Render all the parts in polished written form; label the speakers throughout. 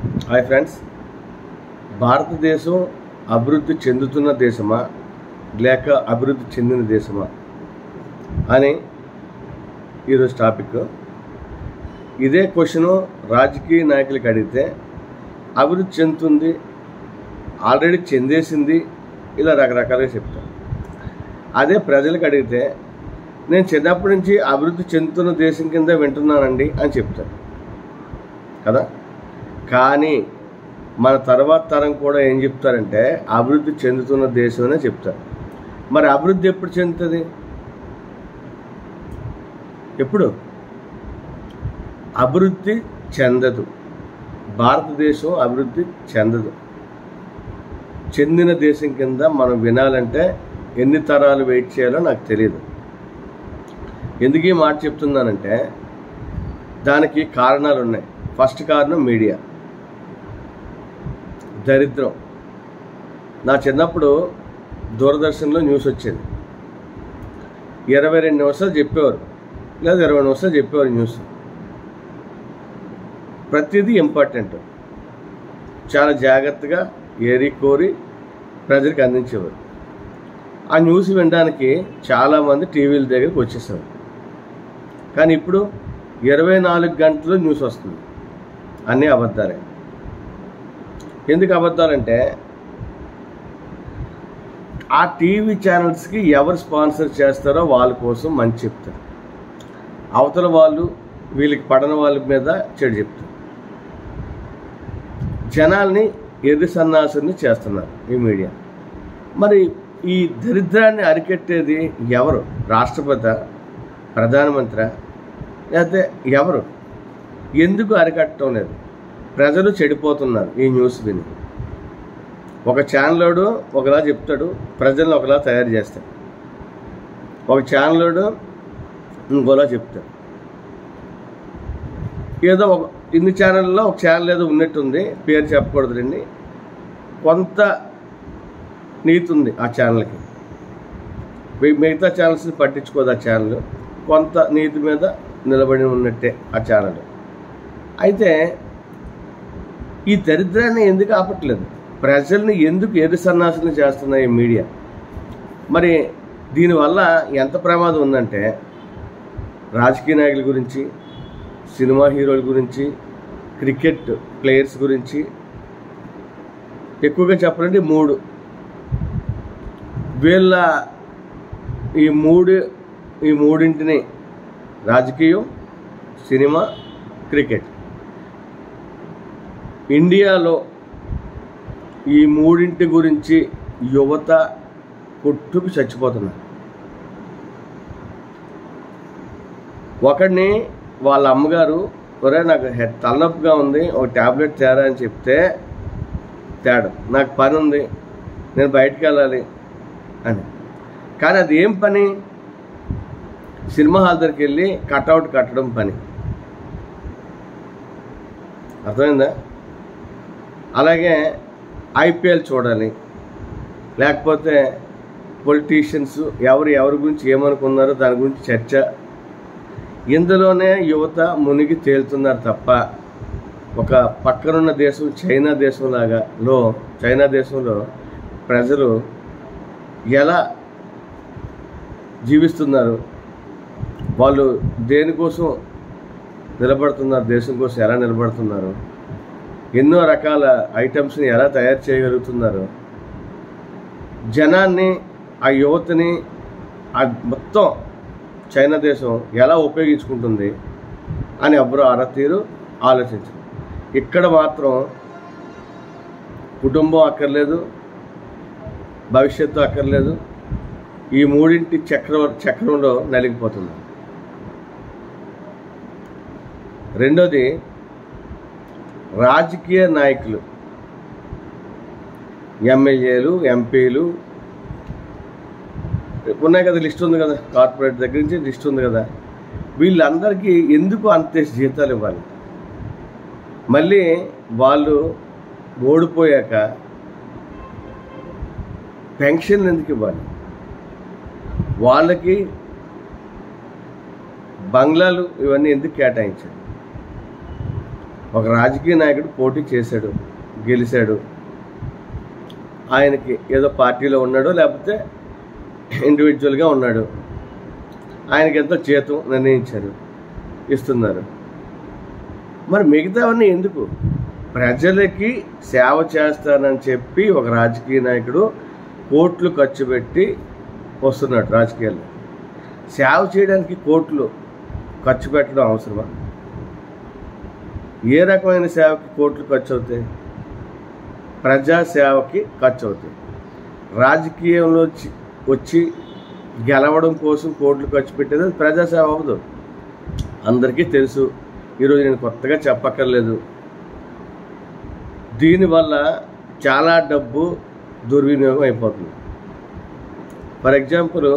Speaker 1: Hi friends, భారతదేశం అభివృద్ధి చెందుతున్న దేశమా లేక అభివృద్ధి చెందిన దేశమా అని ఈరోజు టాపిక్. ఇదే క్వశ్చను రాజకీయ నాయకులకి అడిగితే అభివృద్ధి చెందుతుంది, ఆల్రెడీ చెందేసింది, ఇలా రకరకాలుగా చెప్తారు. అదే ప్రజలకు అడిగితే నేను చిన్నప్పటి నుంచి అభివృద్ధి చెందుతున్న దేశం కింద వింటున్నానండి అని చెప్తారు కదా. కానీ మన తర్వాత తరం కూడా ఏం చెప్తారంటే అభివృద్ధి చెందుతున్న దేశం అనే చెప్తారు. మరి అభివృద్ధి ఎప్పుడు చెందుతుంది? ఎప్పుడు అభివృద్ధి చెందదు. భారతదేశం అభివృద్ధి చెందదు. చెందిన దేశం కింద మనం వినాలంటే ఎన్ని తరాలు వెయిట్ చేయాలో నాకు తెలియదు. ఎందుకు ఈ మాట చెప్తున్నానంటే దానికి కారణాలు ఉన్నాయి. ఫస్ట్ కారణం మీడియా దరిద్రం. నా చిన్నప్పుడు దూరదర్శన్లో న్యూస్ వచ్చేది. 22 నిమిషాలు చెప్పేవారు, లేదా 20 నిమిషాలు చెప్పేవారు న్యూస్. ప్రతిదీ ఇంపార్టెంట్, చాలా జాగ్రత్తగా ఏరి కోరి ప్రజలకు అందించేవారు. ఆ న్యూస్ వినడానికి చాలామంది టీవీల దగ్గరికి వచ్చేసేవారు. కానీ ఇప్పుడు 24 గంటలు న్యూస్ వస్తుంది. అన్నీ అబద్ధాలే. ఎందుకు అబద్ధాలంటే ఆ టీవీ ఛానల్స్కి ఎవరు స్పాన్సర్ చేస్తారో వాళ్ళ కోసం మంచి చెప్తారు, అవతల వాళ్ళు వీళ్ళకి పడని వాళ్ళ మీద చెడు చెప్తారు. జనాల్ని ఎర్రి సన్నాసుల్ని చేస్తున్నారు ఈ మీడియా. మరి ఈ దరిద్రాన్ని అరికెట్టేది ఎవరు? రాష్ట్రపతి, ప్రధానమంత్రి, లేకపోతే ఎవరు? ఎందుకు అరికట్టడం లేదు? ప్రజలు చెడిపోతున్నారు ఈ న్యూస్ విని. ఒక ఛానలోడు ఒకలా చెప్తాడు, ప్రజలను ఒకలా తయారు చేస్తాడు. ఒక ఛానలోడు ఇంకోలా చెప్తాడు. ఏదో ఒక ఇన్ని ఛానల్లో ఒక ఛానల్ ఏదో ఉన్నట్టుంది, పేరు చెప్పకూడదులేండి. కొంత నీతి ఉంది ఆ ఛానల్కి, మిగతా ఛానల్స్ని పట్టించుకోదు ఆ ఛానల్. కొంత నీతి మీద నిలబడి ఉన్నట్టే ఆ ఛానల్. అయితే ఈ దరిద్రాన్ని ఎందుకు ఆపట్లేదు? ప్రజల్ని ఎందుకు ఎర్రి సన్నాసులు చేస్తున్నాయి మీడియా? మరి దీనివల్ల ఎంత ప్రమాదం ఉందంటే రాజకీయ నాయకుల గురించి, సినిమా హీరోల గురించి, క్రికెట్ ప్లేయర్స్ గురించి, ఎక్కువగా చెప్పాలంటే వీళ్ళ ఈ మూడింటిని, రాజకీయం, సినిమా, క్రికెట్, ఇండియాలో ఈ మూడింటి గురించి యువత కొట్టుకు చచ్చిపోతున్నారు. ఒకడిని వాళ్ళ అమ్మగారు, ఒరే నాకు తలనొప్పిగా ఉంది, ఒక ట్యాబ్లెట్ తేరా అని చెప్తే తేడు, నాకు పని ఉంది, నేను బయటికి వెళ్ళాలి అని. కానీ అది ఏం పని? సినిమా హాల్ దగ్గరికి వెళ్ళి కట్అవుట్ కట్టడం పని. అర్థమైందా? అలాగే ఐపీఎల్ చూడాలి, లేకపోతే పొలిటీషియన్స్ ఎవరి గురించి ఏమనుకున్నారో దాని గురించి చర్చ. ఇందులోనే యువత మునిగి తేలుతున్నారు తప్ప ఒక పక్కనున్న దేశం చైనా దేశంలో ప్రజలు ఎలా జీవిస్తున్నారు, వాళ్ళు దేనికోసం నిలబడుతున్నారు, దేశం కోసం ఎలా నిలబడుతున్నారు, ఎన్నో రకాల ఐటమ్స్ని ఎలా తయారు చేయగలుగుతున్నారు, జనాన్ని, ఆ యువతని, ఆ మొత్తం చైనా దేశం ఎలా ఉపయోగించుకుంటుంది అని ఎవ్వరూ తీరు ఆలోచించరు. ఇక్కడ మాత్రం కుటుంబం అక్కర్లేదు, భవిష్యత్తు అక్కర్లేదు, ఈ మూడింటి చక్రంలో నలిగిపోతుంది. రెండోది, రాజకీయ నాయకులు, ఎమ్మెల్యేలు, ఎంపీలు ఉన్నాయి కదా, లిస్ట్ ఉంది కదా, కార్పొరేట్ దగ్గర నుంచి లిస్ట్ ఉంది కదా. వీళ్ళందరికీ ఎందుకు అంతే జీతాలు ఇవ్వాలి? మళ్ళీ వాళ్ళు ఓడిపోయాక పెన్షన్లు ఎందుకు ఇవ్వాలి? వాళ్ళకి బంగ్లాలు ఇవన్నీ ఎందుకు కేటాయించారు? ఒక రాజకీయ నాయకుడు పోటీ చేశాడు, గెలిచాడు. ఆయనకి ఏదో పార్టీలో ఉన్నాడో లేకపోతే ఇండివిజువల్గా ఉన్నాడు. ఆయనకి ఎంతో జీతం నిర్ణయించారు, ఇస్తున్నారు. మరి మిగతావన్నీ ఎందుకు? ప్రజలకి సేవ చేస్తానని చెప్పి ఒక రాజకీయ నాయకుడు కోట్లు ఖర్చు పెట్టి వస్తున్నాడు రాజకీయాల్లో. సేవ చేయడానికి కోట్లు ఖర్చు పెట్టడం అవసరమా? ఏ రకమైన సేవకి కోట్లు ఖర్చు అవుతాయి? ప్రజాసేవకి ఖర్చు అవుతాయి. రాజకీయంలో వచ్చి గెలవడం కోసం కోట్లు ఖర్చు పెట్టేది అది ప్రజాసేవ అవ్వదు. అందరికీ తెలుసు. ఈరోజు నేను కొత్తగా చెప్పక్కర్లేదు. దీనివల్ల చాలా డబ్బు దుర్వినియోగం అయిపోతుంది. ఫర్ ఎగ్జాంపుల్,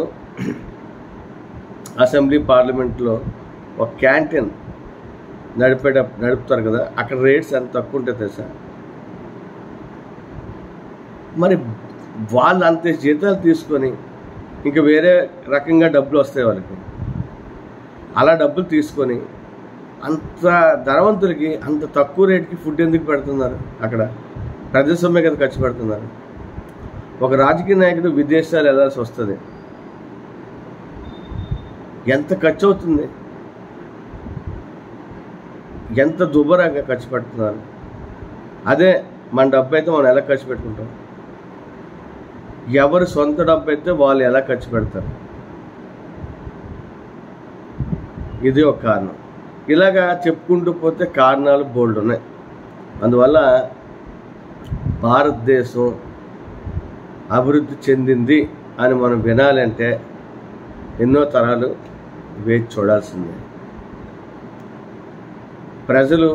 Speaker 1: అసెంబ్లీ పార్లమెంట్లో ఒక క్యాంటీన్ నడుపుతారు కదా, అక్కడ రేట్స్ ఎంత తక్కువ ఉంటాయి తెలుసా? మరి వాళ్ళు అంత జీతాలు తీసుకొని ఇంకా వేరే రకంగా డబ్బులు వస్తాయి వాళ్ళకి. అలా డబ్బులు తీసుకొని అంత ధనవంతులకి అంత తక్కువ రేటుకి ఫుడ్ ఎందుకు పెడుతున్నారు? అక్కడ ప్రజాస్వామ్యం కదా ఖర్చు పెడుతున్నారు. ఒక రాజకీయ నాయకుడు విదేశాలు వెళ్ళాల్సి వస్తుంది. ఎంత ఖర్చు అవుతుంది? ఎంత దుబారాగా ఖర్చు పెడుతున్నారు. అదే మన డబ్బు అయితే మనం ఎలా ఖర్చు పెట్టుకుంటాం? ఎవరి సొంత డబ్బు అయితే వాళ్ళు ఎలా ఖర్చు పెడతారు? ఇది ఒక కారణం. ఇలాగా చెప్పుకుంటూ పోతే కారణాలు బోల్డ్ ఉన్నాయి. అందువల్ల భారతదేశం అభివృద్ధి చెందింది అని మనం వినాలంటే ఎన్నో తరాలు వేచి చూడాల్సిందే. ప్రజలు,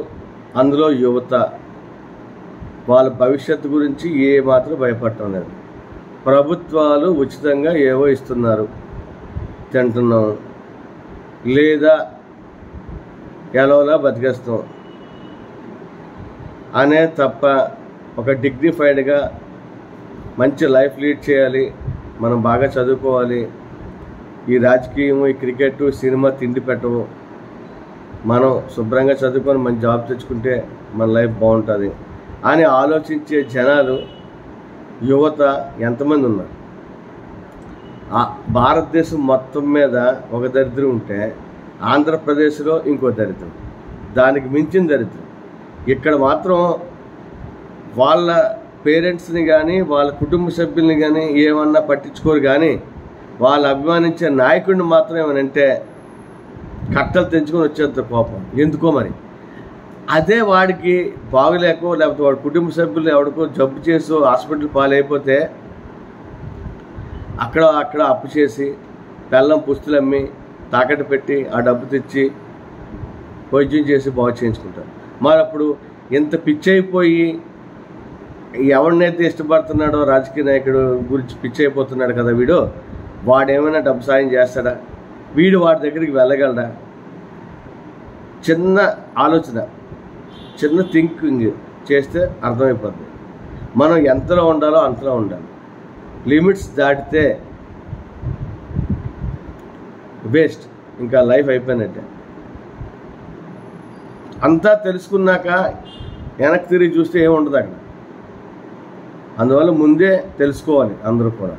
Speaker 1: అందులో యువత, వాళ్ళ భవిష్యత్తు గురించి ఏమాత్రం భయపడటం లేదు. ప్రభుత్వాలు ఉచితంగా ఏవో ఇస్తున్నారు, తింటున్నాం, లేదా ఎలాలా బతికేస్తాం అనే తప్ప ఒక డిగ్నిఫైడ్గా మంచి లైఫ్ లీడ్ చేయాలి, మనం బాగా చదువుకోవాలి, ఈ రాజకీయం, ఈ క్రికెట్, సినిమా తిండి పెట్టవు, మనం శుభ్రంగా చదువుకొని మంచి జాబ్ తెచ్చుకుంటే మన లైఫ్ బాగుంటుంది అని ఆలోచించే జనాలు, యువత ఎంతమంది ఉన్నారు? భారతదేశం మొత్తం మీద ఒక దరిద్రం ఉంటే ఆంధ్రప్రదేశ్లో ఇంకో దరిద్రం, దానికి మించిన దరిద్రం. ఇక్కడ మాత్రం వాళ్ళ పేరెంట్స్ని కానీ వాళ్ళ కుటుంబ సభ్యుల్ని కానీ ఏమన్నా పట్టించుకోరు, కానీ వాళ్ళు అభిమానించే నాయకుడిని మాత్రం ఏమనంటే కట్టలు తెంచుకొని వచ్చేంత కోపం. ఎందుకో మరి. అదే వాడికి బాగులేకో లేకపోతే వాడి కుటుంబ సభ్యులు ఎవరికో జబ్బు చేసో హాస్పిటల్ పాలైపోతే అక్కడ అప్పు చేసి బెల్లం పుస్తులు అమ్మి తాకట్టు పెట్టి ఆ డబ్బు తెచ్చి వైద్యం చేసి బాగు చేయించుకుంటారు. మరి అప్పుడు ఎంత పిచ్చైపోయి ఎవరినైతే ఇష్టపడుతున్నాడో రాజకీయ నాయకుడు గురించి పిచ్చైపోతున్నాడు కదా వీడు, వాడేమైనా డబ్బు సాయం చేస్తాడా? వీడు వాడి దగ్గరికి వెళ్ళగలడా? చిన్న ఆలోచన, చిన్న థింకింగ్ చేస్తే అర్థమైపోద్ది. మనం ఎంతలో ఉండాలో అంతలో ఉండాలి. లిమిట్స్ దాటితే వేస్ట్, ఇంకా లైఫ్ అయిపోయినట్టే. అంతా తెలుసుకున్నాక వెనక్కి తిరిగి చూస్తే ఏముండదు అక్కడ. అందువల్ల ముందే తెలుసుకోవాలి అందరూ కూడా.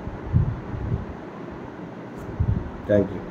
Speaker 1: Thank you.